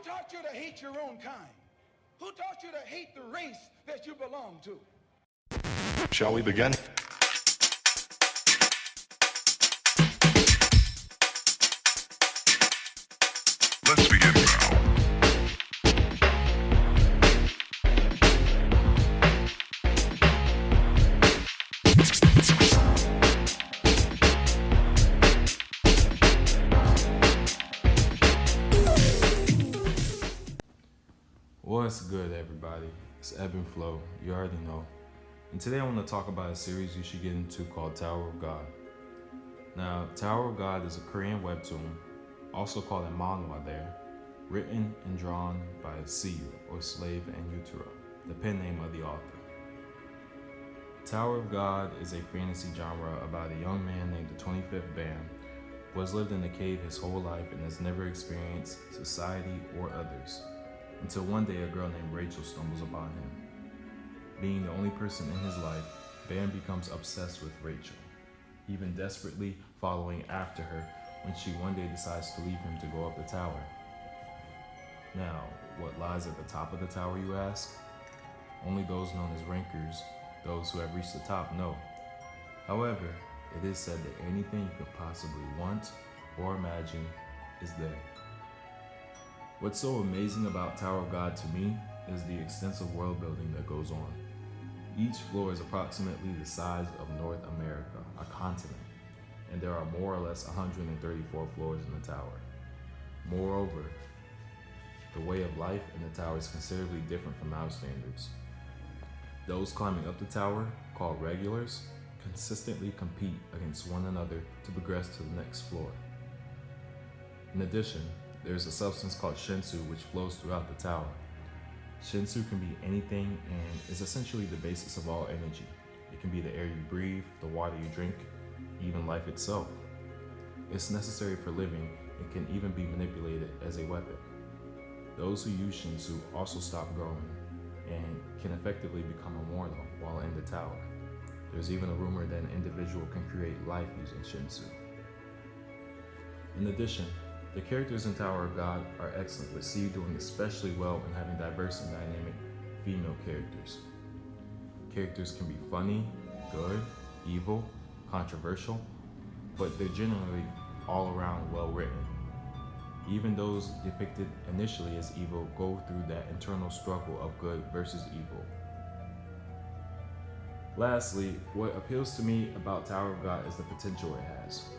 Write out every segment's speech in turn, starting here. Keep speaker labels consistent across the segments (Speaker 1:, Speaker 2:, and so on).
Speaker 1: taught you to hate your own kind? Who taught you to hate the race that you belong to?
Speaker 2: Shall we begin? Let's begin now.
Speaker 3: What's good, everybody? It's Ebb and Flow, you already know. And today I want to talk about a series you should get into called Tower of God. Now, Tower of God is a Korean webtoon, also called a manga there, written and drawn by Siyu, or Slave and Utero, the pen name of the author. Tower of God is a fantasy genre about a young man named the 25th Band who has lived in a cave his whole life and has never experienced society or others, until one day a girl named Rachel stumbles upon him. Being the only person in his life, Bam becomes obsessed with Rachel, even desperately following after her when she one day decides to leave him to go up the tower. Now, what lies at the top of the tower, you ask? Only those known as rankers, those who have reached the top, know. However, it is said that anything you could possibly want or imagine is there. What's so amazing about Tower of God to me is the extensive world building that goes on. Each floor is approximately the size of North America, a continent, and there are more or less 134 floors in the tower. Moreover, the way of life in the tower is considerably different from our standards. Those climbing up the tower, called regulars, consistently compete against one another to progress to the next floor. In addition, there is a substance called shinsu which flows throughout the tower. Shinsu can be anything and is essentially the basis of all energy. It can be the air you breathe, the water you drink, even life itself. It's necessary for living and can even be manipulated as a weapon. Those who use shinsu also stop growing and can effectively become immortal while in the tower. There's even a rumor that an individual can create life using shinsu. In addition, the characters in Tower of God are excellent, with Siyu doing especially well in having diverse and dynamic female characters. Characters can be funny, good, evil, controversial, but they're generally all around well written. Even those depicted initially as evil go through that internal struggle of good versus evil. Lastly, what appeals to me about Tower of God is the potential it has.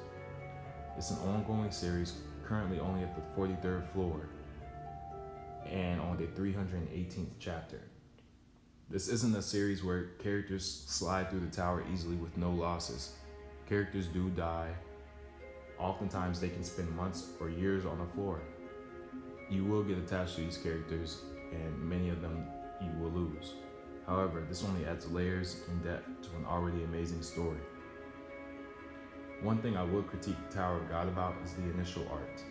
Speaker 3: It's an ongoing series, currently only at the 43rd floor and on the 318th chapter. This isn't a series where characters slide through the tower easily with no losses. Characters do die. Oftentimes they can spend months or years on a floor. You will get attached to these characters and many of them you will lose. However, this only adds layers and depth to an already amazing story. One thing I will critique Tower of God about is the initial art.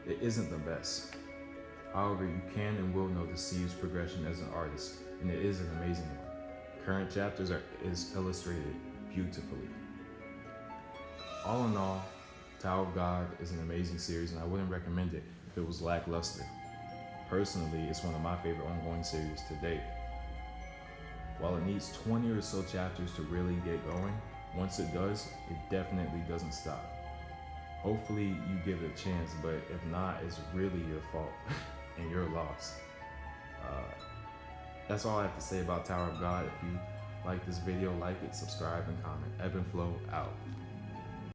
Speaker 3: It isn't the best. However, you can and will notice Siyu's progression as an artist, and it is an amazing one. Current chapters is illustrated beautifully. All in all, Tower of God is an amazing series, and I wouldn't recommend it if it was lackluster. Personally, it's one of my favorite ongoing series to date. While it needs 20 or so chapters to really get going, once it does, it definitely doesn't stop. Hopefully you give it a chance, but if not, it's really your fault and your loss. That's all I have to say about Tower of God. If you like this video, like it, subscribe, and comment. Ebb and Flow out.